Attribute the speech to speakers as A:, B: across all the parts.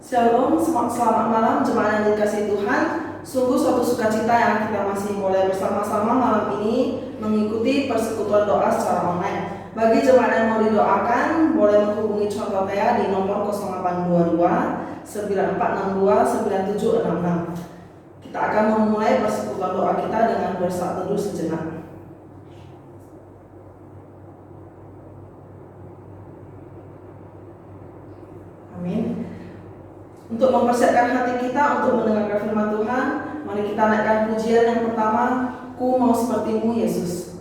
A: Shalom, selamat malam jemaat yang dikasihi Tuhan. Sungguh suatu sukacita yang kita masih boleh bersama-sama malam ini mengikuti persekutuan doa secara online. Bagi jemaat yang mau didoakan, boleh menghubungi Contoh Tea di nomor 0822 9462 9766. Kita akan memulai persekutuan doa kita dengan bersaat teduh sejenak. Amin. Untuk mempersiapkan hati kita untuk mendengarkan firman Tuhan, mari kita naikkan pujian yang pertama, Ku Mau Sepertimu Yesus.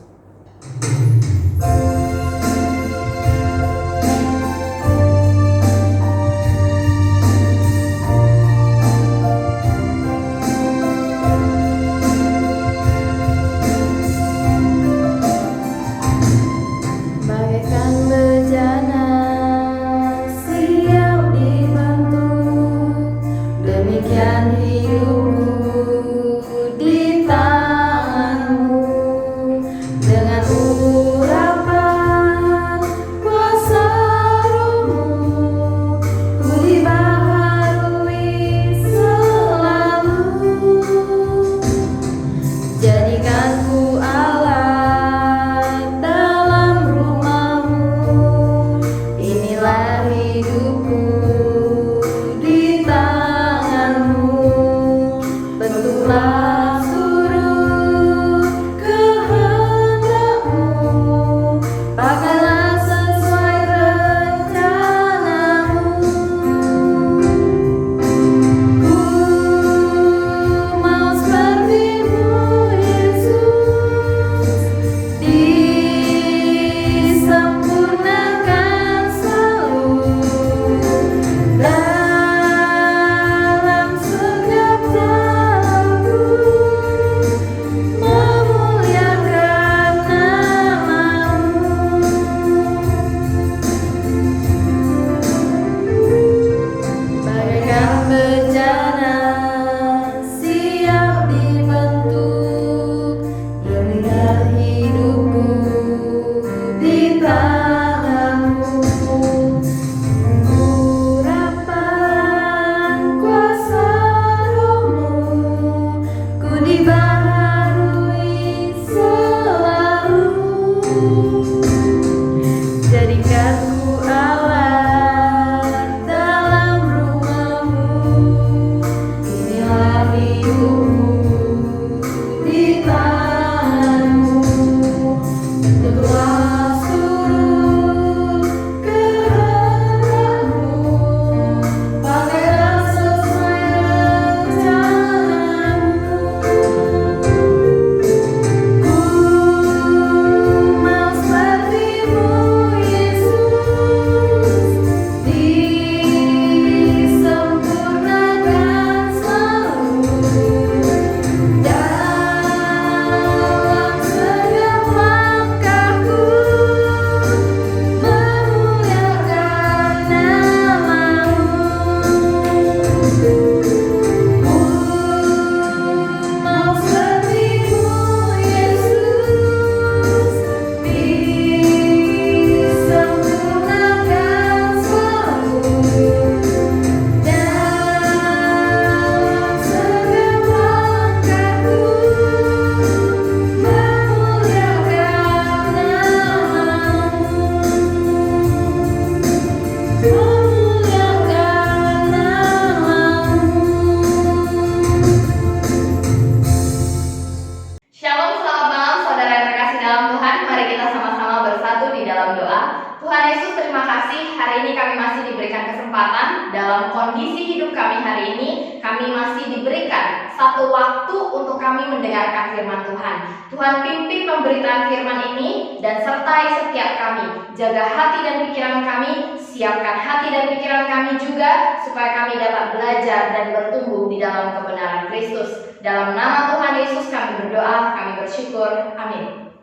B: Dalam nama Tuhan Yesus kami berdoa, kami bersyukur. Amin.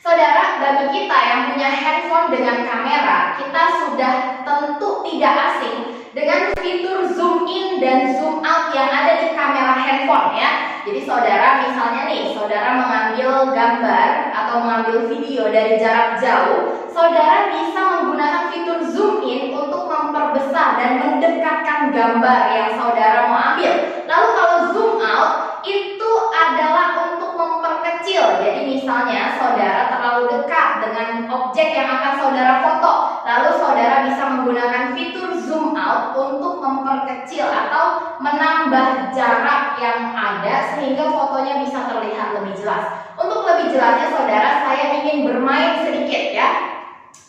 B: Saudara, bagi kita yang punya handphone dengan kamera, kita sudah tentu tidak asing dengan fitur zoom in dan zoom out yang ada di kamera handphone ya. Jadi saudara, misalnya nih, saudara mengambil gambar atau mengambil video dari jarak jauh, saudara bisa menggunakan fitur zoom in untuk memperbesar dan mendekatkan gambar yang saudara mau ambil. Lalu kalau zoom out itu adalah untuk memperkecil. Jadi misalnya saudara terlalu dekat dengan objek yang akan saudara foto, lalu saudara bisa menggunakan fitur zoom out untuk memperkecil atau menambah jarak yang ada sehingga fotonya bisa terlihat lebih jelas. Untuk lebih jelasnya saudara, saya ingin bermain sedikit ya.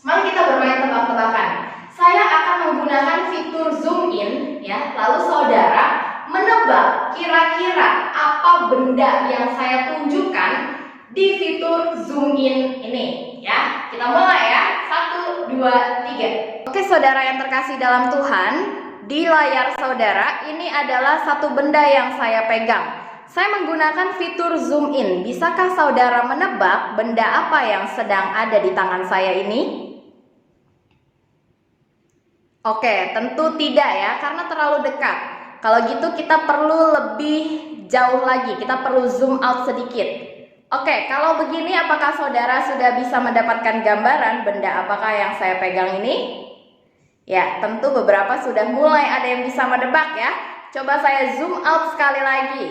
B: Mari kita bermain tebak-tebakan. Saya akan menggunakan fitur zoom in ya. Lalu saudara menebak kira-kira apa benda yang saya tunjukkan di fitur zoom in ini ya. Kita mulai ya. 1, 2, 3. Oke saudara yang terkasih dalam Tuhan, di layar saudara ini adalah satu benda yang saya pegang. Saya menggunakan fitur zoom in. Bisakah saudara menebak benda apa yang sedang ada di tangan saya ini? Oke, tentu tidak ya, karena terlalu dekat. Kalau gitu kita perlu lebih jauh lagi, kita perlu zoom out sedikit. Oke, kalau begini apakah saudara sudah bisa mendapatkan gambaran benda apakah yang saya pegang ini? Ya, tentu beberapa sudah mulai ada yang bisa menebak ya. Coba saya zoom out sekali lagi.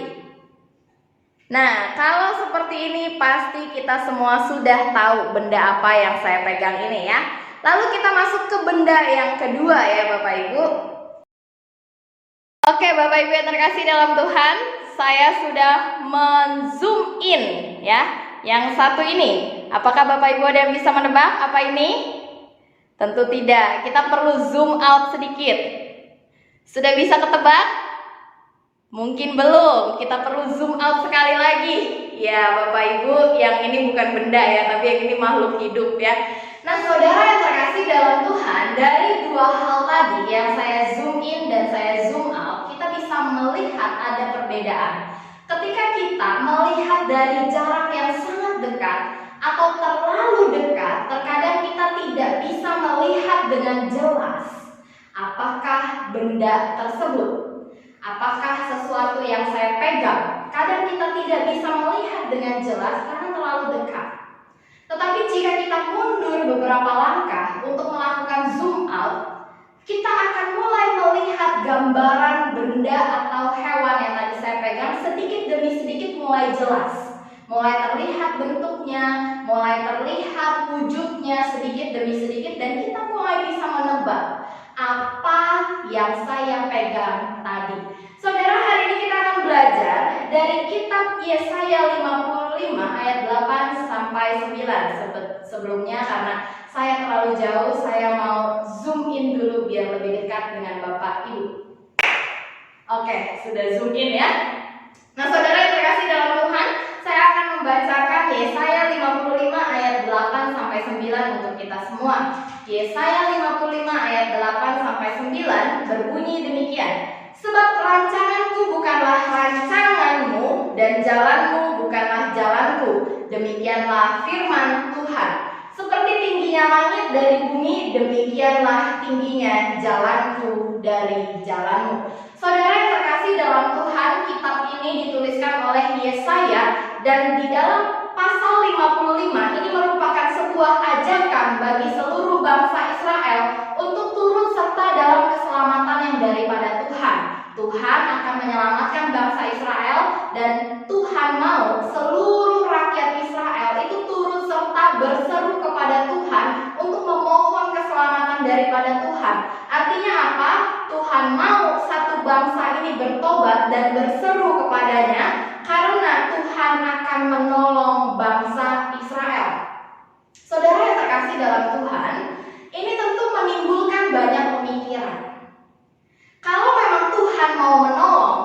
B: Nah, kalau seperti ini pasti kita semua sudah tahu benda apa yang saya pegang ini ya. Lalu kita masuk ke benda yang kedua ya Bapak Ibu. Oke Bapak Ibu yang terkasih dalam Tuhan, saya sudah men-zoom in ya. Yang satu ini, apakah Bapak Ibu ada yang bisa menebak apa ini? Tentu tidak, kita perlu zoom out sedikit. Sudah bisa ketebak? Mungkin belum, kita perlu zoom out sekali lagi. Ya Bapak Ibu, yang ini bukan benda ya, tapi yang ini makhluk hidup ya. Nah saudara yang terkasih dalam Tuhan, dari dua hal tadi yang saya zoom in dan saya zoom out, kita bisa melihat ada perbedaan. Ketika kita melihat dari jarak yang sangat dekat atau terlalu dekat, terkadang kita tidak bisa melihat dengan jelas apakah benda tersebut. Apakah sesuatu yang saya pegang? Kadang kita tidak bisa melihat dengan jelas karena terlalu dekat. Tetapi jika kita mundur beberapa langkah untuk melakukan zoom out, kita akan mulai melihat gambaran benda atau hewan yang tadi saya pegang sedikit demi sedikit mulai jelas. Mulai terlihat bentuknya, mulai terlihat wujudnya sedikit demi sedikit, dan kita mulai bisa menebak apa yang saya pegang tadi. Saudara, hari ini kita akan belajar dari kitab Yesaya 55 ayat 8 sampai 9. Sebelumnya karena saya terlalu jauh, saya mau zoom in dulu biar lebih dekat dengan Bapak Ibu. Oke, sudah zoom in ya. Nah saudara yang terkasih dalam Tuhan, saya akan membacakan Yesaya 55 ayat 8 sampai 9 untuk kita semua. Yesaya 55 ayat 8 sampai 9 berbunyi demikian. Sebab rancanganku bukanlah rancanganmu dan jalanmu bukanlah jalanku. Demikianlah firman Tuhan. Seperti tingginya langit dari bumi, demikianlah tingginya jalanku dari jalanmu. Saudara yang terkasih dalam Tuhan, kitab ini dituliskan oleh Yesaya, dan di dalam pasal 55 ini merupakan sebuah ajakan bagi seluruh bangsa Israel untuk turut serta dalam keselamatan yang daripada Tuhan. Tuhan akan menyelamatkan bangsa Israel, dan Tuhan mau seluruh rakyat Israel itu turut serta berseru kepada Tuhan untuk memohon keselamatan daripada Tuhan. Artinya apa? Tuhan mau satu bangsa ini bertobat dan berseru kepadanya karena Tuhan akan menolong bangsa Israel. Saudara yang terkasih dalam Tuhan, ini tentu menimbulkan banyak pemikiran. Kalau memang Tuhan mau menolong,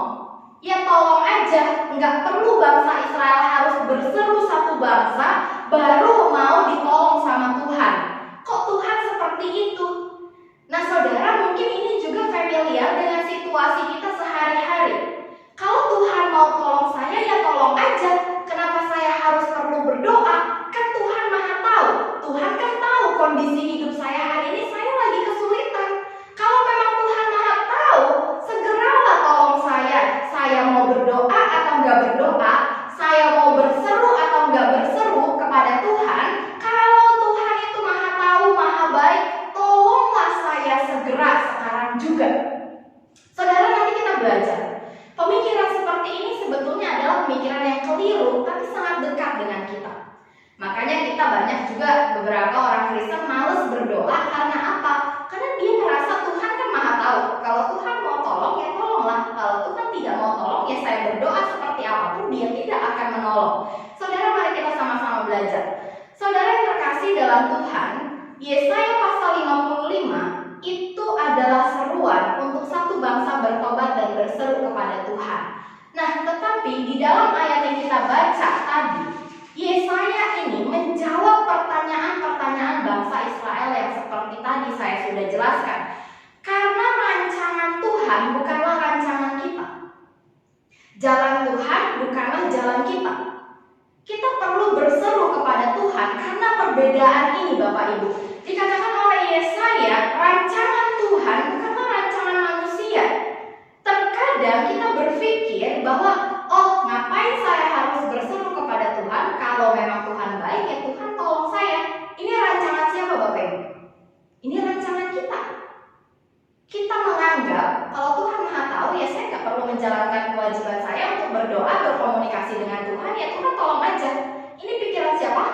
B: ya tolong aja, nggak perlu bangsa Israel harus berseru satu bangsa baru mau ditolong sama Tuhan. Kok Tuhan seperti itu? Nah saudara, mungkin ini juga familiar dengan situasi kita sehari-hari. Kalau Tuhan mau tolong saya, ya tolong aja. Kenapa saya harus perlu berdoa? Kan Tuhan Maha tahu. Tuhan kan tahu kondisi hidup saya hari ini, saya lagi kesulitan. Kalau memang Tuhan Maha tahu, segeralah tolong saya. Saya mau berdoa atau enggak berdoa, saya mau berseru atau enggak berseru kepada Tuhan, menolong. Saudara, mari kita sama-sama belajar. Saudara yang terkasih dalam Tuhan, Yesaya pasal 55 itu adalah seruan untuk satu bangsa bertobat dan berseru kepada Tuhan. Nah, tetapi di dalam ayat yang kita baca tadi, Yesaya ini menjawab pertanyaan-pertanyaan bangsa Israel yang seperti tadi saya sudah jelaskan. Karena rancangan Tuhan bukanlah rancangan kita. Jalan Tuhan bukanlah jalan kita. Kita perlu berseru kepada Tuhan karena perbedaan ini, Bapak Ibu. Dikatakan oleh Yesaya, rancangan Tuhan bukanlah rancangan manusia. Terkadang kita berpikir bahwa, oh, ngapain saya harus berseru kepada Tuhan? Kalau memang Tuhan baik, ya Tuhan tolong saya. Ini rancangan siapa, Bapak Ibu? Ini rancangan kita. Kita menganggap kalau Tuhan Maha Tahu, ya saya nggak perlu menjalankan kewajiban saya untuk berdoa, berkomunikasi dengan Tuhan, ya Tuhan tolong aja. Ini pikiran siapa?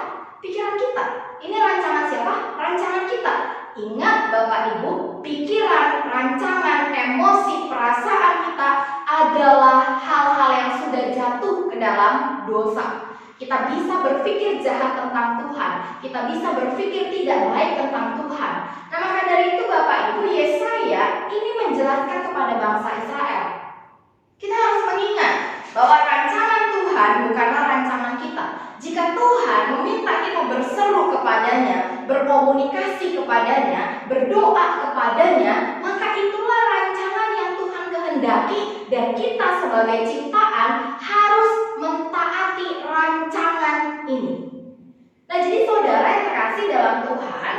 B: Pikiran kita. Ini rancangan siapa? Rancangan kita. Ingat Bapak Ibu, pikiran, rancangan, emosi, perasaan kita adalah hal-hal yang sudah jatuh ke dalam dosa. Kita bisa berpikir jahat tentang Tuhan. Kita bisa berpikir tidak baik tentang Tuhan. Nah, maka dari itu Bapak Ibu, Yesaya ini menjelaskan kepada bangsa Israel. Kita harus mengingat bahwa rancangan Tuhan bukanlah rancangan kita. Jika Tuhan meminta kita berseru kepadanya, berkomunikasi kepadanya, berdoa kepadanya, maka itulah rancangan yang Tuhan kehendaki, dan kita sebagai ciptaan harus mentaati rancangan ini. Nah, jadi saudara yang terkasih dalam Tuhan,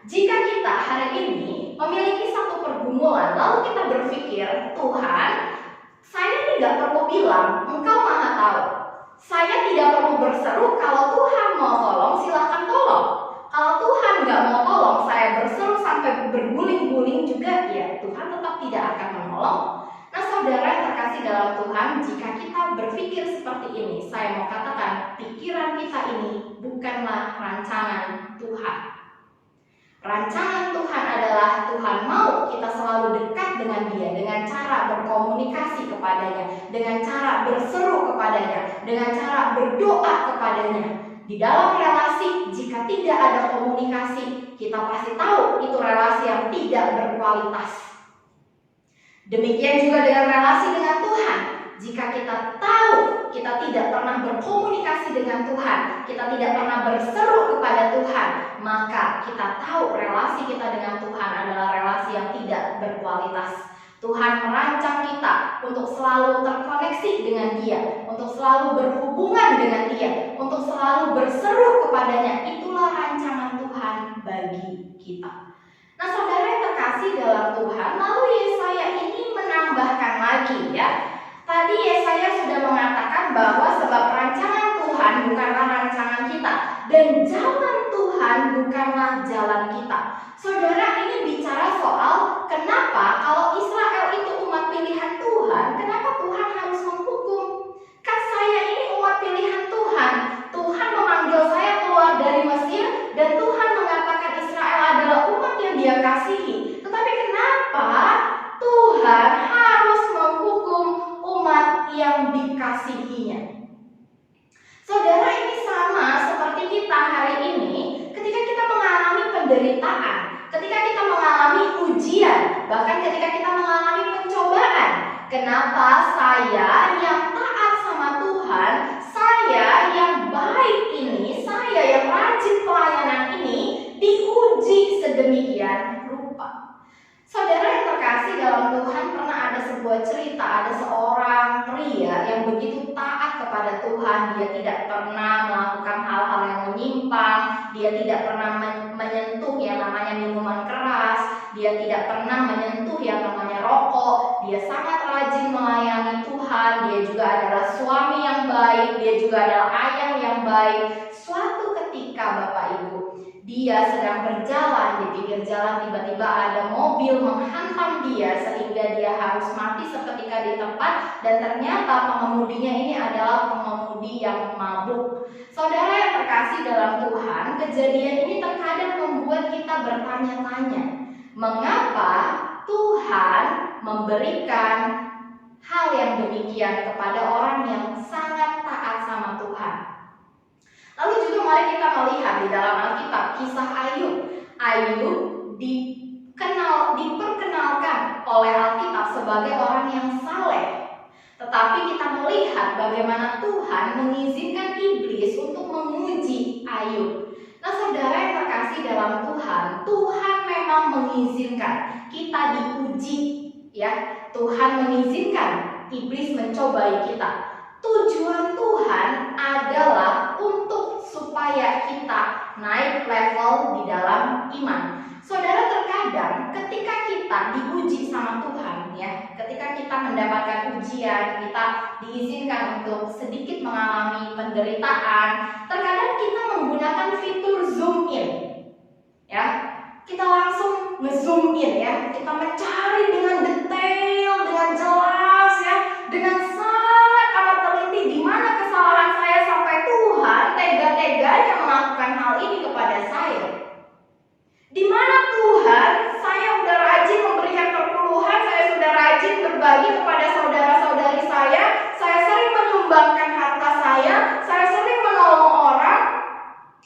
B: jika kita hari ini memiliki satu pergumulan, lalu kita berpikir, Tuhan, saya tidak perlu bilang, Engkau Maha Tahu. Saya tidak perlu berseru, kalau Tuhan mau tolong, silahkan tolong. Kalau Tuhan nggak mau tolong, saya berseru sampai berguling-guling juga, ya Tuhan tetap tidak akan menolong. Nah, saudara yang terkasih dalam Tuhan, jika kita berpikir seperti ini, saya mau katakan, pikiran kita ini bukanlah rancangan Tuhan. Rancangan Tuhan adalah Tuhan mau kita selalu dekat dengan Dia dengan cara berkomunikasi kepadanya, dengan cara berseru kepadanya, dengan cara berdoa kepadanya. Di dalam relasi, jika tidak ada komunikasi, kita pasti tahu itu relasi yang tidak berkualitas. Demikian juga dengan relasi dengan Tuhan. Jika kita tahu kita tidak pernah berkomunikasi dengan Tuhan, kita tidak pernah berseru kepada Tuhan, maka kita tahu relasi kita dengan Tuhan adalah relasi yang tidak berkualitas. Tuhan merancang kita untuk selalu terkoneksi dengan Dia, untuk selalu berhubungan dengan Dia, untuk selalu berseru kepadanya. Itulah rancangan Tuhan bagi kita. Nah, saudara yang terkasih dalam Tuhan, lalu Yesaya ini menambahkan lagi, ya. Tadi Yesaya sudah mengatakan bahwa sebab rancangan Tuhan bukanlah rancangan kita, dan jalan Tuhan bukanlah jalan kita. Saudara, ini bicara soal kenapa kalau Israel itu umat pilihan Tuhan, kenapa Tuhan harus menghukum? Kan saya ini umat pilihan Tuhan. Tuhan memanggil saya keluar dari Mesir, dan Tuhan mengatakan Israel adalah umat yang Dia kasihi. Tetapi kenapa Tuhan harus menghukum umat yang dikasihinya? Saudara, ini sama seperti kita hari ini ketika kita mengalami penderitaan, ketika kita mengalami ujian, bahkan ketika kita mengalami pencobaan. Kenapa saya yang taat sama Tuhan, saya yang baik ini, saya yang rajin pelayanan ini diuji sedemikian rupa? Saudara yang terkasih dalam Tuhan, pernah ada sebuah cerita, ada seorang pria yang begitu taat kepada Tuhan. Dia tidak pernah melakukan hal-hal yang menyimpang, dia tidak pernah menyentuh yang namanya minuman keras, dia tidak pernah menyentuh yang namanya rokok. Dia sangat rajin melayani Tuhan, dia juga adalah suami yang baik, dia juga adalah ayah yang baik. Suatu ketika Bapak Ibu, dia sedang berjalan di pinggir jalan, tiba-tiba ada mobil menghantam dia sehingga dia harus mati seketika di tempat, dan ternyata pengemudinya ini adalah pengemudi yang mabuk. Saudara yang terkasih dalam Tuhan, kejadian ini terkadang membuat kita bertanya-tanya, mengapa Tuhan memberikan hal yang demikian kepada orang yang sangat taat sama sama Tuhan. Lalu juga mari kita melihat di dalam Alkitab kisah Ayub. Ayub diperkenalkan oleh Alkitab sebagai orang yang saleh. Tetapi kita melihat bagaimana Tuhan mengizinkan iblis untuk menguji Ayub. Nah, saudara yang terkasih dalam Tuhan, Tuhan memang mengizinkan kita diuji, ya. Tuhan mengizinkan iblis mencobai kita. Tujuan Tuhan adalah untuk supaya kita naik level di dalam iman. Saudara, terkadang ketika kita diuji sama Tuhan, ya, ketika kita mendapatkan ujian, kita diizinkan untuk sedikit mengalami penderitaan, terkadang kita menggunakan fitur zoom in, ya. Kita langsung nge-zoom in, ya. Kita mencari dengan detail, dengan jelas, ya, dengan sangat amat teliti di mana kesalahan saya sampai Tuhan tega-teganya melakukan hal ini kepada saya. Di mana Tuhan, saya sudah rajin memberikan perpuluhan, saya sudah rajin berbagi kepada saudara-saudari saya sering menyumbangkan harta saya sering menolong orang.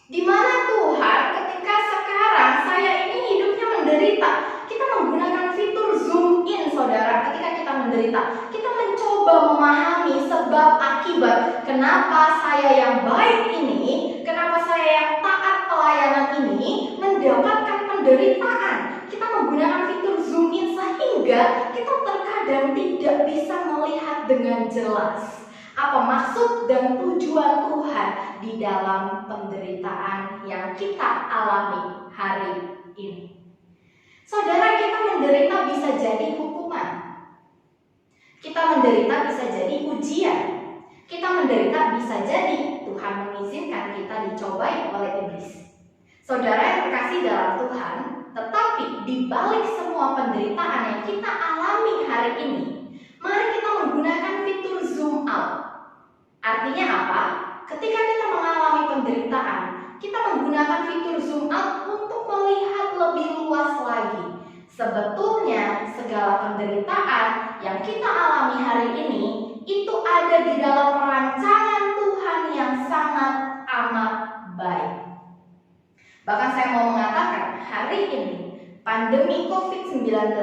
B: Di mana Tuhan, ketika sekarang saya ini hidupnya menderita, kita menggunakan fitur zoom in, saudara. Ketika kita menderita, kita mencoba memahami sebab akibat kenapa saya yang baik ini, kenapa saya yang taat pelayanan ini mendapatkan penderitaan. Kita menggunakan fitur zoom in sehingga kita terkadang tidak bisa melihat dengan jelas apa maksud dan tujuan Tuhan di dalam penderitaan yang kita alami hari ini. Saudara, kita menderita bisa jadi hukuman. Kita menderita bisa jadi ujian. Kita menderita bisa jadi Tuhan mengizinkan kita dicobai oleh iblis. Saudara yang terkasih dalam Tuhan, tetapi di balik semua penderitaan yang kita alami hari ini, mari kita menggunakan fitur zoom out. Artinya apa? Ketika kita mengalami penderitaan, kita menggunakan fitur zoom out untuk melihat lebih luas lagi. Sebetulnya segala penderitaan yang kita alami hari ini itu ada di dalam rancangan Tuhan yang sangat amat baik. Bahkan saya mau mengatakan hari ini pandemi COVID-19,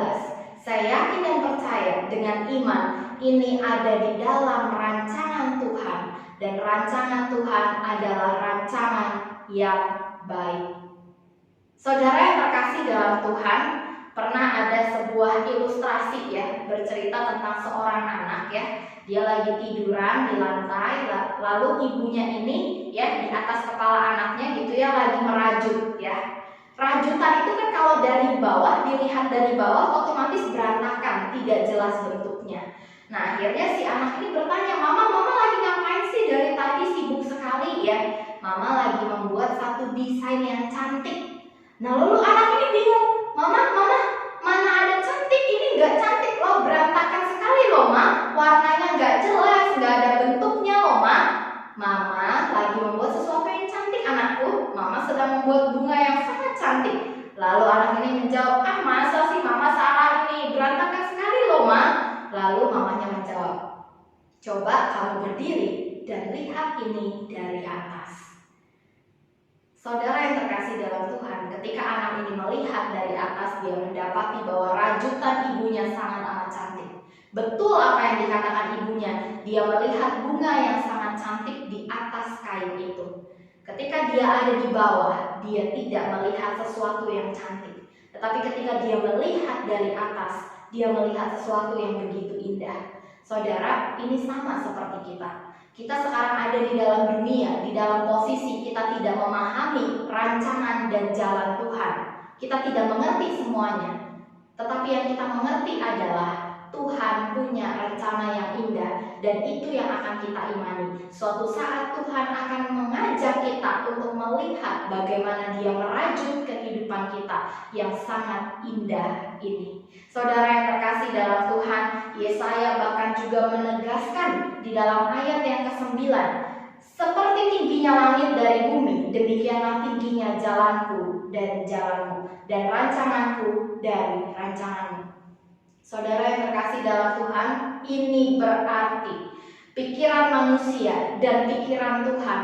B: saya yakin dan percaya dengan iman ini ada di dalam rancangan Tuhan, dan rancangan Tuhan adalah rancangan yang baik. Saudara yang terkasih dalam Tuhan, pernah ada sebuah ilustrasi, ya, bercerita tentang seorang anak, ya. Dia lagi tiduran di lantai, lalu ibunya ini, ya, di atas kepala anaknya gitu, ya, lagi merajut, ya. Rajutan itu kan kalau dari bawah, dilihat dari bawah otomatis berantakan, tidak jelas bentuknya. Nah, akhirnya si anak ini bertanya, Mama lagi ngapain sih dari tadi, sibuk sekali, ya? Mama lagi membuat satu desain yang cantik. Nah, lalu anak ini bingung, Mama, mana ada cantik, ini nggak cantik loh, berantakan sekali loh, Ma. Warnanya nggak jelas, nggak ada bentuknya loh, Ma. Mama lagi membuat sesuatu yang cantik, anakku. Mama sedang membuat bunga yang sangat cantik. Lalu anak ini menjawab, masa sih Mama salah, ini berantakan sekali loh, Ma. Lalu mamanya menjawab, coba kamu berdiri dan lihat ini dari atas. Saudara yang terkasih dalam Tuhan, ketika anak ini melihat dari atas, dia mendapati bahwa rajutan ibunya sangat amat cantik. Betul apa yang dikatakan ibunya, dia melihat bunga yang sangat cantik di atas kain itu. Ketika dia ada di bawah, dia tidak melihat sesuatu yang cantik. Tetapi ketika dia melihat dari atas, dia melihat sesuatu yang begitu indah. Saudara, ini sama seperti kita. Kita sekarang ada di dalam dunia, di dalam posisi kita tidak memahami rancangan dan jalan Tuhan. Kita tidak mengerti semuanya. Tetapi yang kita mengerti adalah Tuhan punya rencana yang indah, dan itu yang akan kita imani. Suatu saat Tuhan akan mengajak kita untuk melihat bagaimana Dia merajut kehidupan kita yang sangat indah ini. Saudara yang terkasih dalam Tuhan, Yesaya bahkan juga menegaskan di dalam ayat yang ke-9, seperti tingginya langit dari bumi, demikianlah tingginya jalanku dan jalanmu, dan rancanganku dari rancanganmu. Saudara yang terkasih dalam Tuhan, ini berarti Pikiran manusia dan pikiran Tuhan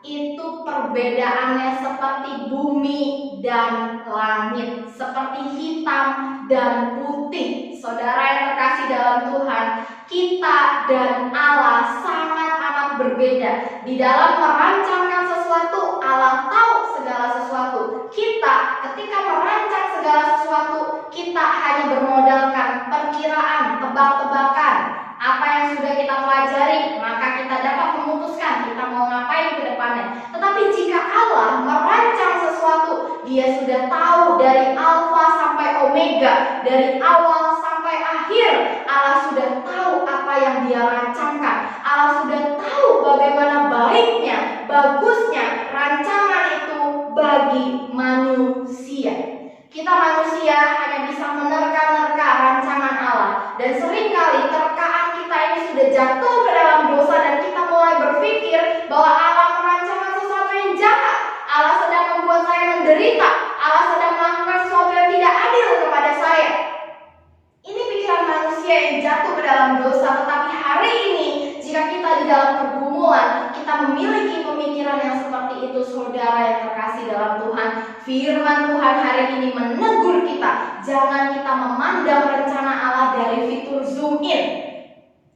B: itu perbedaannya seperti bumi dan langit, seperti hitam dan putih. Saudara yang terkasih dalam Tuhan, kita dan Allah sangat amat berbeda. Di dalam merancangkan sesuatu, Allah tahu segala sesuatu. Kita ketika merancang segala sesuatu, kita hanya bermodalkan perkiraan, tebak-tebakan. Apa yang sudah kita pelajari, maka kita dapat memutuskan kita mau ngapain ke depannya. Tetapi jika Allah merancang sesuatu, Dia sudah tahu dari alfa sampai omega, dari awal sampai akhir. Allah sudah tahu apa yang Dia rancangkan. Allah sudah tahu bagaimana baiknya, bagusnya rancangan itu bagi manusia. Kita manusia hanya bisa menerka-nerka rancangan Allah, dan seringkali terkaan kita ini sudah jatuh ke dalam dosa dan kita mulai berpikir bahwa Allah merancangkan sesuatu yang jahat, Allah sedang membuat saya menderita, Allah sedang melakukan sesuatu yang tidak adil kepada saya. Ini pikiran manusia yang jatuh ke dalam dosa. Tetapi hari ini jika kita di dalam pergumulan, kita memiliki pemikiran yang seperti itu, saudara yang terkasih dalam Tuhan, firman Tuhan hari ini menegur kita, jangan kita memandang rencana Allah dari fitur zoom in.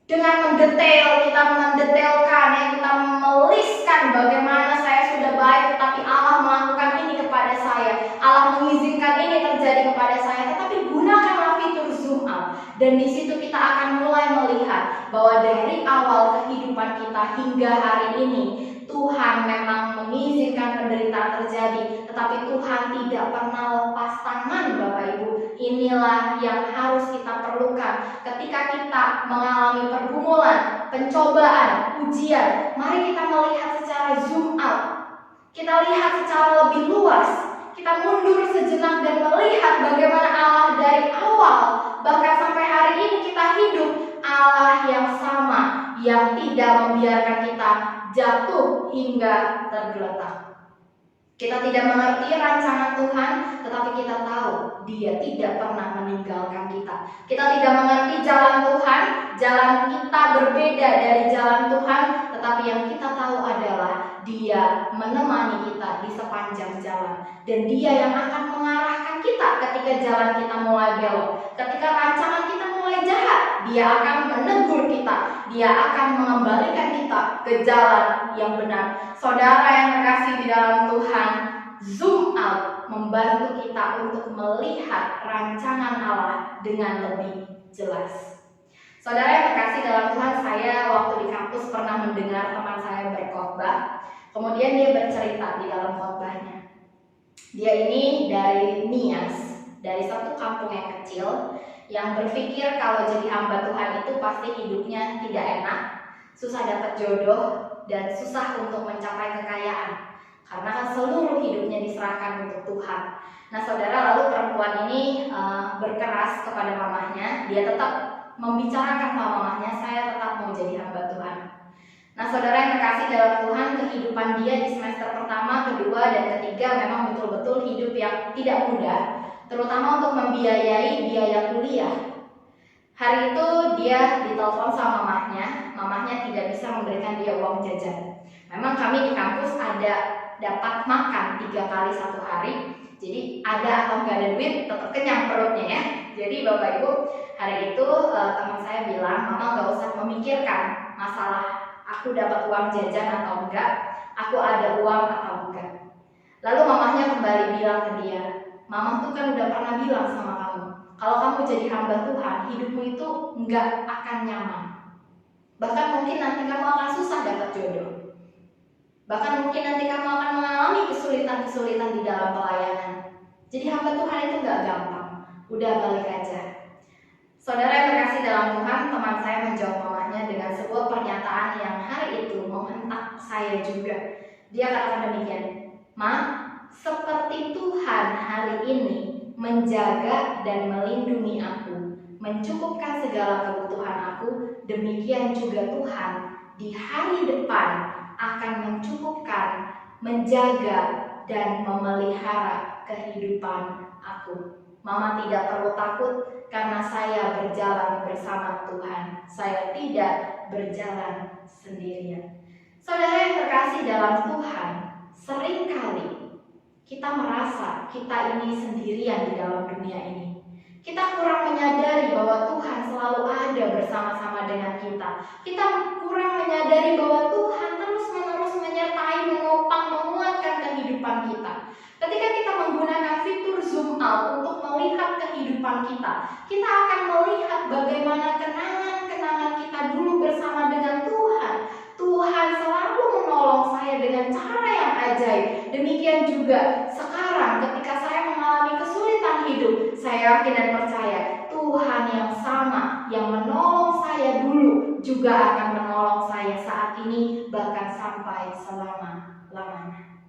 B: Dengan mendetail, kita mendetailkan, ya, kita meliskan bagaimana saya sudah baik, tetapi Allah melakukan ini kepada saya, Allah mengizinkan ini terjadi kepada saya. Tetapi gunakanlah fitur zoom out, dan di situ kita akan mulai melihat bahwa dari awal kehidupan kita hingga hari ini, Tuhan memang mengizinkan penderitaan terjadi, tetapi Tuhan tidak pernah lepas tangan, Bapak Ibu. Inilah yang harus kita perlukan ketika kita mengalami pergumulan, pencobaan, ujian. Mari kita melihat secara zoom out. Kita lihat secara lebih luas. Kita mundur sejenak dan melihat bagaimana Allah dari awal bahkan sampai hari ini kita hidup, Allah yang sama, yang tidak membiarkan kita jatuh hingga tergeletak. Kita tidak mengerti rancangan Tuhan, tetapi kita tahu Dia tidak pernah meninggalkan kita. Kita tidak mengerti jalan Tuhan, jalan kita berbeda dari jalan Tuhan, tetapi yang kita tahu adalah Dia menemani kita di sepanjang jalan. Dan Dia yang akan mengarahkan kita ketika jalan kita mulai belok. Ketika rancangan kita mulai jahat, Dia akan menegur kita. Dia akan mengembalikan kita ke jalan yang benar. Saudara yang terkasih di dalam Tuhan, zoom out membantu kita untuk melihat rancangan Allah dengan lebih jelas. Saudara yang terkasih dalam Tuhan, saya waktu di kampus pernah mendengar teman saya berkhotbah. Kemudian dia bercerita di dalam khotbahnya. Dia ini dari Nias, dari satu kampung yang kecil, yang berpikir kalau jadi hamba Tuhan itu pasti hidupnya tidak enak, susah dapat jodoh, dan susah untuk mencapai kekayaan. Karena kan seluruh hidupnya diserahkan untuk Tuhan. Nah saudara, lalu perempuan ini berkeras kepada mamahnya. Dia tetap membicarakan sama mamahnya, saya tetap mau jadi hamba Tuhan. Nah saudara yang terkasih dalam Tuhan, kehidupan dia di semester pertama, kedua, dan ketiga memang betul-betul hidup yang tidak mudah, terutama untuk membiayai biaya kuliah. Hari itu dia ditelepon sama mamahnya tidak bisa memberikan dia uang jajan. Memang kami di kampus ada dapat makan 3 kali 1 hari, jadi ada atau nggak ada duit tetap kenyang perutnya ya. Jadi Bapak Ibu, hari itu teman saya bilang, mama nggak usah memikirkan masalah aku dapat uang jajan atau enggak, aku ada uang atau enggak. Lalu mamahnya kembali bilang ke dia, mama tuh kan udah pernah bilang sama kamu, kalau kamu jadi hamba Tuhan, hidupmu itu enggak akan nyaman. Bahkan mungkin nanti kamu akan susah dapat jodoh. Bahkan mungkin nanti kamu akan mengalami kesulitan-kesulitan di dalam pelayanan. Jadi hamba Tuhan itu enggak gampang. Udah balik aja. Saudara yang terkasih dalam Tuhan, teman saya menjawab mamanya dengan sebuah pernyataan yang hari itu menghentak saya juga. Dia katakan demikian, Ma, seperti Tuhan hari ini menjaga dan melindungi aku, mencukupkan segala kebutuhan aku, demikian juga Tuhan di hari depan akan mencukupkan, menjaga, dan memelihara kehidupan aku. Mama tidak perlu takut karena saya berjalan bersama Tuhan. Saya tidak berjalan sendirian. Saudara yang terkasih dalam Tuhan, seringkali kita merasa kita ini sendirian di dalam dunia ini. Kita kurang menyadari bahwa Tuhan selalu ada bersama-sama dengan kita. Kita kurang menyadari bahwa Tuhan terus-menerus menyertai, menopang, menguatkan kehidupan kita. Ketika kita menggunakan fitur zoom out untuk melihat kehidupan kita, kita akan melihat bagaimana kenangan-kenangan kita dulu bersama dengan Tuhan. Tuhan selalu menolong saya dengan cara yang ajaib. Demikian juga sekarang ketika saya mengalami kesulitan hidup, saya yakin dan percaya Tuhan yang sama yang menolong saya dulu juga akan menolong saya saat ini, bahkan sampai selama-lamanya.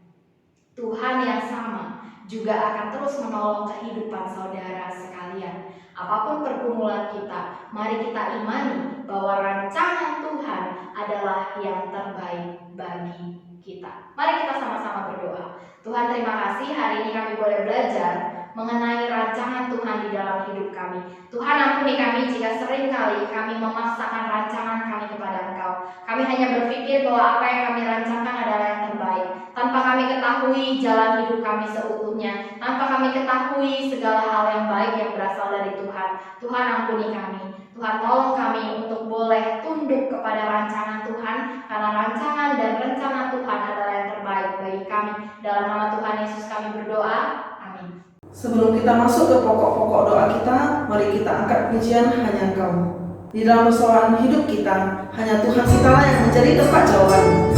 B: Tuhan yang sama juga akan terus menolong kehidupan saudara sekalian. Apapun pergumulan kita, mari kita imani bahwa rancangan Tuhan adalah yang terbaik bagi kita. Mari kita sama-sama berdoa. Tuhan, terima kasih hari ini kami boleh belajar mengenai rancangan Tuhan di dalam hidup kami. Tuhan, ampuni kami jika seringkali kami memaksakan rancangan kami kepada Engkau. Kami hanya berpikir bahwa apa yang kami rancangkan adalah yang terbaik, tanpa kami ketahui jalan hidup kami seutuhnya, tanpa kami ketahui segala hal yang baik yang berasal dari Tuhan. Tuhan, ampuni kami. Tuhan, tolong kami untuk boleh tunduk kepada rancangan Tuhan, karena rancangan dan rencana Tuhan adalah yang terbaik bagi kami. Dalam nama Tuhan Yesus kami berdoa. Amin.
A: Sebelum kita masuk ke pokok-pokok doa kita, mari kita angkat pujian Hanya Engkau. Di dalam persoalan hidup kita, hanya Tuhan kitalah yang menjadi tempat jawaban,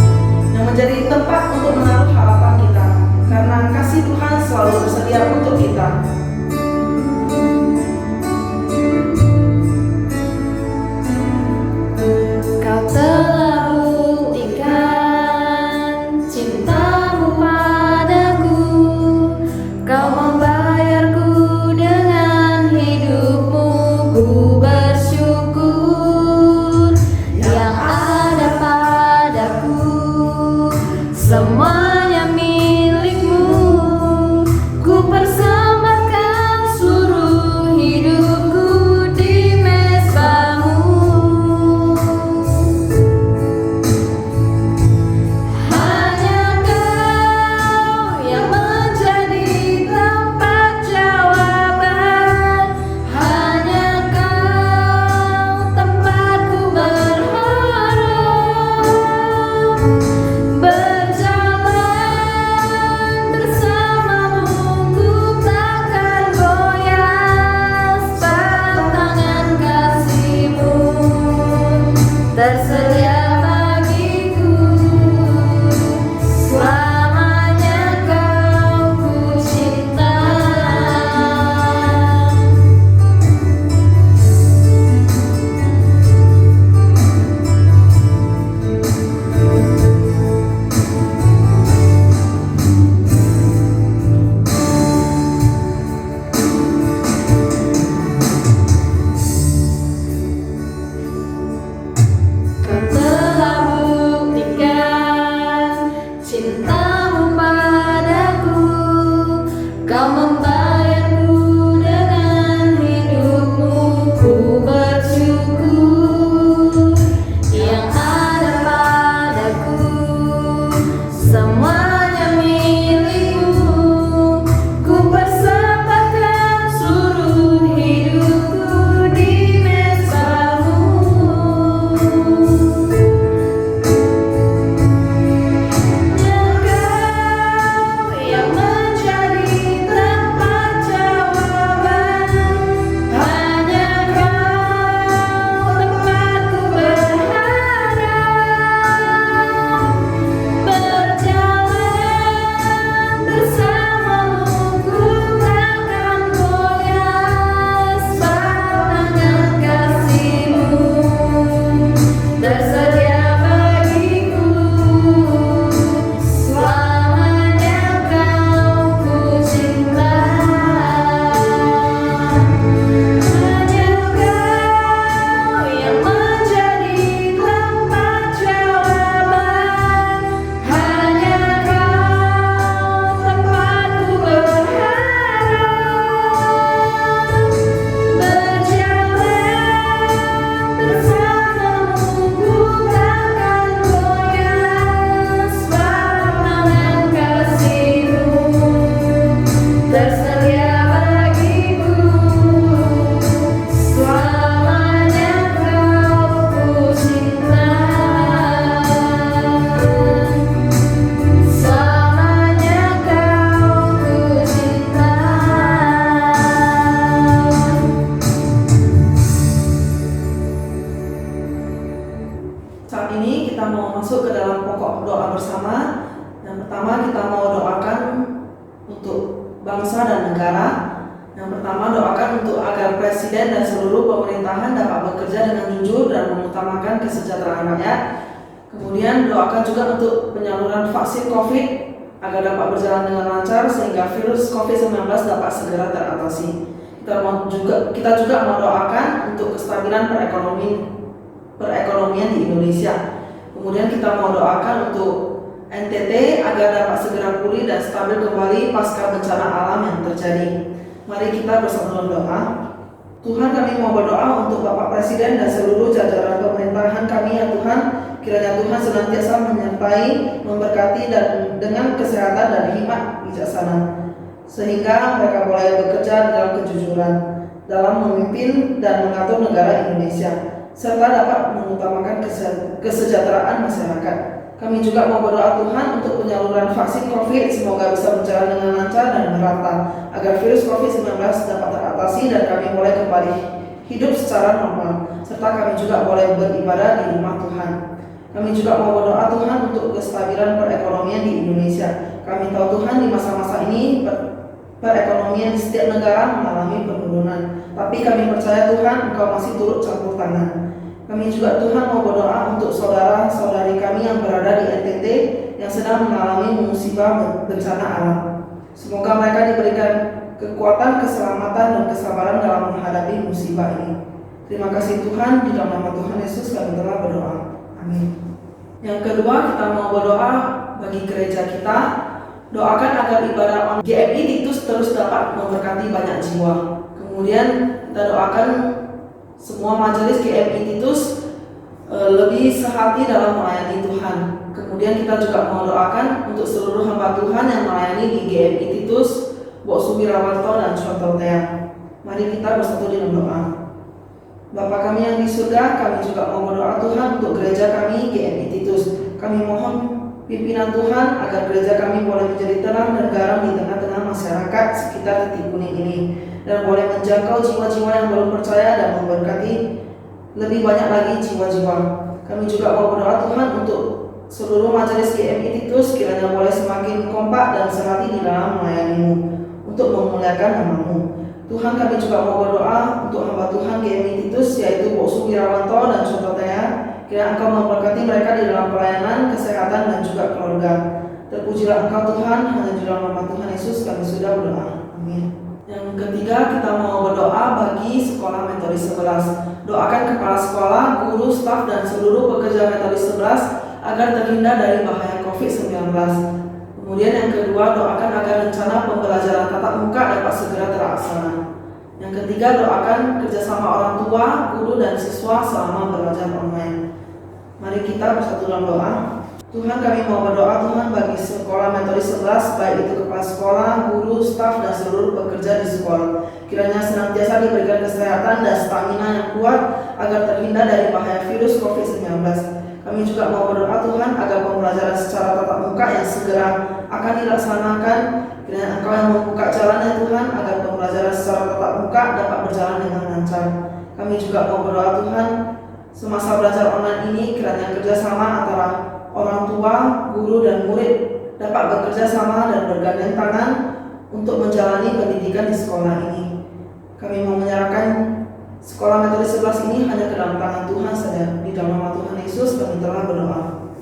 A: yang menjadi tempat untuk menaruh harapan kita, karena kasih Tuhan selalu bersedia untuk kita.
C: Kau telah buktikan cintamu padaku, kau membayarku dengan hidupmu. Ku bersyukur yang ada padaku, semuanya milikmu. Ku persembahkan seluruh hidupku di mezbamu. Hanya Kau yang menjadi tempat jawaban, hanya Kau tempatku berharap. Berjalan bersamamu ku takkan goyah, tangan kasih-Mu tersedia bagiku. Selamanya Kau ku cinta. Kau
A: Saat ini kita mau masuk ke dalam pokok doa bersama. Yang pertama kita mau doakan untuk bangsa dan negara. Yang pertama doakan untuk agar presiden dan seluruh pemerintahan dapat bekerja dengan jujur dan mengutamakan kesejahteraan rakyat. Kemudian doakan juga untuk penyaluran vaksin COVID agar dapat berjalan dengan lancar sehingga virus COVID-19 dapat segera teratasi. Kita juga mau doakan untuk kestabilan perekonomian di Indonesia. Kemudian kita mau doakan untuk NTT agar dapat segera pulih dan stabil kembali pasca bencana alam yang terjadi. Mari kita bersama doa. Tuhan, kami mau berdoa untuk Bapak Presiden dan seluruh jajaran pemerintahan kami ya Tuhan. Kiranya Tuhan senantiasa menyertai, memberkati dan dengan kesehatan dan hikmat bijaksana, sehingga mereka boleh bekerja dalam kejujuran dalam memimpin dan mengatur negara Indonesia, serta dapat mengutamakan kesejahteraan masyarakat. Kami juga mau berdoa Tuhan untuk penyaluran vaksin COVID semoga bisa berjalan dengan lancar dan merata, agar virus COVID-19 dapat teratasi dan kami boleh kembali hidup secara normal, serta kami juga boleh beribadah di rumah Tuhan. Kami juga mau berdoa Tuhan untuk kestabilan perekonomian di Indonesia. Kami tahu Tuhan di masa-masa ini perekonomian di setiap negara mengalami penurunan, tapi kami percaya Tuhan Engkau masih turut campur tangan. Kami juga Tuhan mau berdoa untuk saudara-saudari kami yang berada di NTT yang sedang mengalami musibah bencana alam. Semoga mereka diberikan kekuatan, keselamatan, dan kesabaran dalam menghadapi musibah ini. Terima kasih Tuhan, di dalam nama Tuhan Yesus kami telah berdoa. Amin. Yang kedua, kita mau berdoa bagi gereja kita. Doakan agar ibadah GMI Titus terus dapat memberkati banyak jiwa. Kemudian kita doakan semua majelis GMI Titus lebih sehati dalam melayani Tuhan. Kemudian kita juga mau doakan untuk seluruh hamba Tuhan yang melayani di GMI Titus, Bok Subirawanto dan Contotea. Mari kita bersatu dalam doa. Bapa kami yang di surga, kami juga mau berdoa Tuhan untuk gereja kami GMI Titus. Kami mohon pimpinan Tuhan agar gereja kami boleh menjadi terang dan garam di tengah-tengah masyarakat sekitar Titik Kuning ini, dan boleh menjangkau jiwa-jiwa yang belum percaya dan memberkati lebih banyak lagi jiwa-jiwa. Kami juga mau berdoa Tuhan untuk seluruh majelis GMI Titus, kiranya boleh semakin kompak dan sehati di dalam melayani-Mu untuk memuliakan nama-Mu. Tuhan, kami juga mau berdoa untuk hamba Tuhan GMI Titus, yaitu Bok Subirawanto dan Contotea. Kiranya Engkau memberkati mereka di dalam pelayanan, kesehatan, dan juga keluarga. Terpujilah Engkau Tuhan, hanya di dalam nama Tuhan Yesus kami sudah berdoa. Amin. Yang ketiga, kita mau berdoa bagi sekolah Metodis 11. Doakan kepala sekolah, guru, staf, dan seluruh pekerja Metodis 11 agar terhindar dari bahaya COVID-19. Kemudian yang kedua, doakan agar rencana pembelajaran tatap muka dapat segera terlaksana. Yang ketiga, doakan kerjasama orang tua, guru, dan siswa selama belajar online. Mari kita bersatu dalam doa. Tuhan, kami mau berdoa Tuhan bagi sekolah Metodis 11, baik itu kepala sekolah, guru, staf, dan seluruh pekerja di sekolah. Kiranya senantiasa diberikan kesehatan dan stamina yang kuat agar terhindar dari bahaya virus COVID-19. Kami juga mau berdoa Tuhan agar pembelajaran secara tatap muka yang segera akan dilaksanakan. Kiranya Engkau yang membuka jalan ya Tuhan agar pembelajaran secara tatap muka dapat berjalan dengan lancar. Kami juga mau berdoa Tuhan semasa belajar online ini kiranya kerjasama antara orang tua, guru, dan murid dapat bekerja sama dan bergandeng tangan untuk menjalani pendidikan di sekolah ini. Kami mau menyerahkan sekolah Metodis 11 ini hanya ke dalam tangan Tuhan saja. Di dalam nama Tuhan Yesus kami telah berdoa.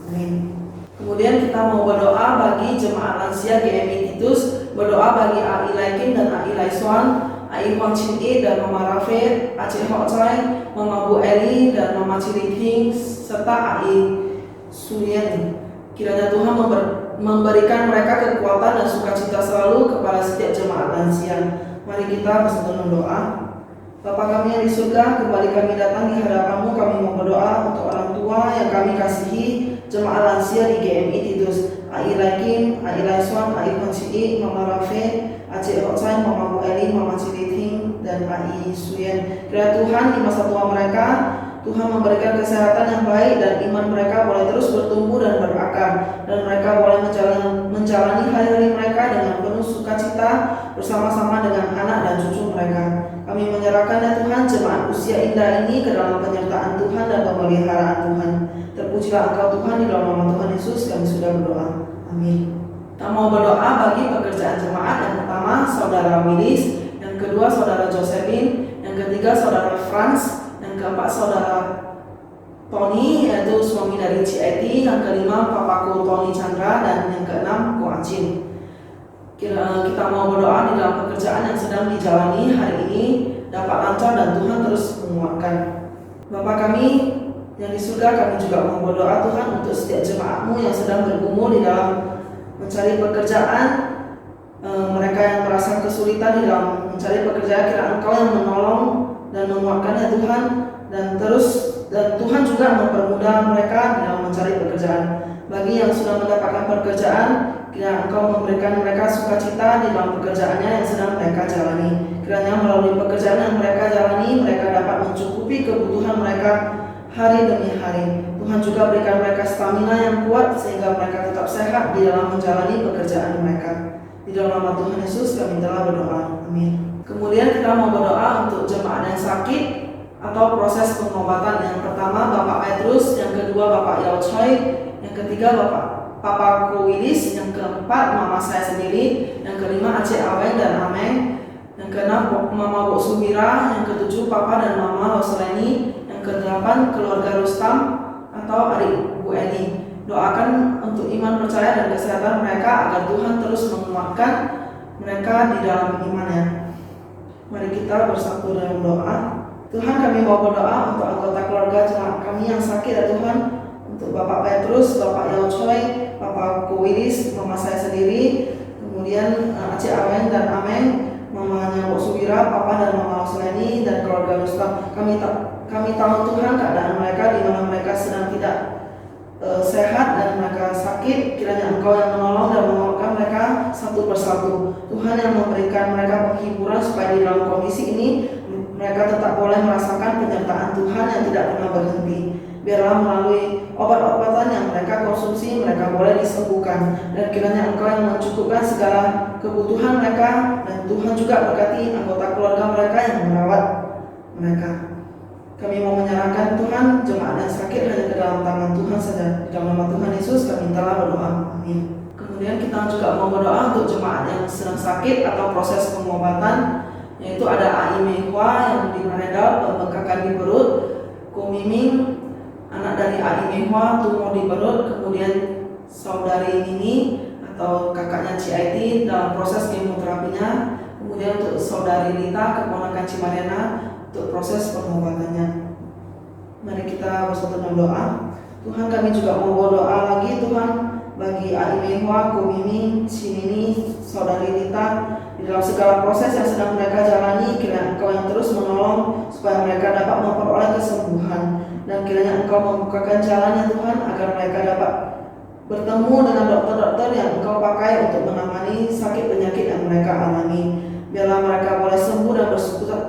A: Amin. Kemudian kita mau berdoa bagi jemaat lansia GMI Titus, berdoa bagi AI Laikin dan AI Laiswan, AI Huang Chin E dan Mama Rafe, Aceh Hok Choi, Mama Bu Eli dan Mama Ciliting, serta AI Suyen. Kiranya Tuhan memberikan mereka kekuatan dan sukacita selalu kepada setiap jemaat lansia. Mari kita bersatu berdoa. Bapa kami yang di surga, kembali kami datang di hadapan-Mu. Kami mau berdoa untuk orang tua yang kami kasihi, jemaat lansia di GMI Titus, AI Laikin, AI Laiswan, AI Panci, Mama Rafe, Aceh Hotsain, Mama Bu Eli, Mama Ciliting, dan AI Suyen. Kiranya Tuhan di masa tua mereka, Tuhan memberikan kesehatan yang baik dan iman mereka boleh terus bertumbuh dan berakar, dan mereka boleh menjalani hari-hari mereka dengan penuh sukacita bersama-sama dengan anak dan cucu mereka. Kami menyerahkan ya Tuhan jemaat usia indah ini ke dalam penyertaan Tuhan dan pemeliharaan Tuhan. terpujilah Engkau Tuhan, di dalam nama Tuhan Yesus kami sudah berdoa. Amin. Kita mau berdoa bagi pekerjaan jemaat. Yang pertama Saudara Willis, yang kedua Saudara Josephine, yang ketiga Saudara Franz, yang keempat Saudara Tony, yaitu suami dari CIT, yang kelima Papaku Tony Chandra, dan yang keenam Ko Acin. Kita mau berdoa di dalam pekerjaan yang sedang dijalani hari ini dapat lancar dan Tuhan terus menguatkan. Bapa kami yang di surga, kami juga mau berdoa Tuhan untuk setiap jemaat-Mu yang sedang bergumul di dalam mencari pekerjaan, mereka yang merasa kesulitan di dalam mencari pekerjaan, kiranya Engkau yang menolong dan menguatkannya Tuhan, dan Tuhan juga mempermudah mereka di dalam mencari pekerjaan. Bagi yang sudah mendapatkan pekerjaan, kiranya Engkau memberikan mereka sukacita di dalam pekerjaannya yang sedang mereka jalani. Kiranya melalui pekerjaan yang mereka jalani, mereka dapat mencukupi kebutuhan mereka hari demi hari. Tuhan juga berikan mereka stamina yang kuat sehingga mereka tetap sehat di dalam menjalani pekerjaan mereka. Di dalam nama Tuhan Yesus kami telah berdoa. Amin. Kemudian kita mau berdoa untuk jemaat yang sakit atau proses pengobatan. Yang pertama Bapak Petrus, yang kedua Bapak Yao Choi, yang ketiga Papa Ko Willis, yang keempat Mama saya sendiri, yang kelima Aceh Aweng dan Ameng, yang keenam Mama Bo Subira, yang ketujuh Papa dan Mama Rosleni, yang kedelapan keluarga Rustam atau adik Bu Eni. Doakan untuk iman, percaya, dan kesehatan mereka agar Tuhan terus menguatkan mereka di dalam imannya. Mari kita bersatu dalam doa. Tuhan, kami mau berdoa untuk anggota keluarga jemaat kami yang sakit ya Tuhan, untuk Bapak Petrus, Bapak Yao Choi, Bapak Ko Willis, Mama saya sendiri, kemudian Aceh Aweng dan Ameng, Mamanya Bo Subira, Papa dan Mama Rosleni, dan keluarga Rustam. Kami tahu Tuhan keadaan mereka di mana mereka sedang tidak sehat dan mereka sakit. Kiranya Engkau yang menolong dan menguatkan mereka satu persatu. Tuhan yang memberikan mereka penghiburan supaya di dalam kondisi ini mereka tetap boleh merasakan penyertaan Tuhan yang tidak pernah berhenti. Biarlah melalui obat-obatan yang mereka konsumsi, mereka boleh disembuhkan. Dan kiranya Engkau yang mencukupkan segala kebutuhan mereka, dan Tuhan juga berkati anggota keluarga mereka yang merawat mereka. Kami mau menyerahkan Tuhan jemaat yang sakit hanya ke dalam tangan Tuhan saja. Di dalam nama Tuhan Yesus kami telah berdoa. Amin. Kemudian kita juga mau berdoa untuk jemaat yang sedang sakit atau proses pengobatan, yaitu ada Ai Mehua yang di Maredal, pembengkakan di perut, Ko Miming, anak dari Ai Mehua, tumor di perut, kemudian saudari Nini atau kakaknya CIT dalam proses kemoterapinya, kemudian untuk saudari Rita, keponakan Cimarena, untuk proses pengobatannya. Mari kita bersatu dalam doa. Tuhan, kami juga mau berdoa lagi Tuhan bagi Ai Mehua, Ko Miming, Sinini, saudari Rita di dalam segala proses yang sedang mereka jalani. Kiranya Engkau yang terus menolong supaya mereka dapat memperoleh kesembuhan, dan kiranya Engkau membukakan jalannya Tuhan agar mereka dapat bertemu dengan dokter-dokter yang Engkau pakai untuk menangani sakit penyakit yang mereka alami. Biarlah mereka boleh sembuh dan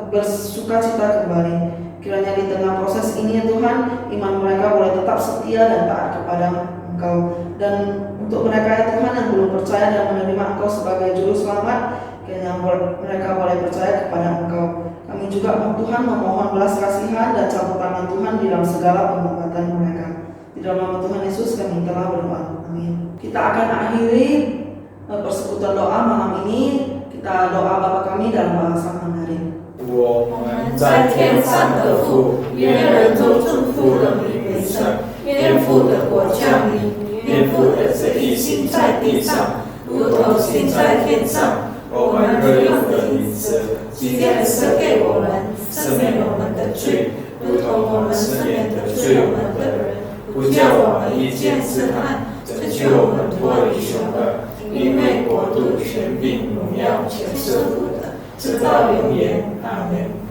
A: bersuka cita kembali. Kiranya di tengah proses ini ya Tuhan, iman mereka boleh tetap setia dan taat kepada Engkau. Dan untuk mereka ya Tuhan yang belum percaya dan menerima Engkau sebagai juru selamat, kiranya mereka boleh percaya kepada Engkau. Kami juga Tuhan memohon belas kasihan dan campur tangan Tuhan di dalam segala pengobatan mereka. Di dalam nama Tuhan Yesus kami telah berdoa. Amin. Kita akan akhiri persekutuan doa malam ini. Kita doa Bapa kami dalam bahasa Mandarin.
D: 我们在天上的父，愿人都祝福的名为圣，愿父的国降临，愿父的旨意行在地上，如同行在天上。我们日用的饮食，今天赐给我们，赦免我们的罪，如同我们赦免得罪我们的人，不叫我们遇见试探，拯救我们脱离凶恶。因为国度、权柄、荣耀，全是父的，直到永远。阿门。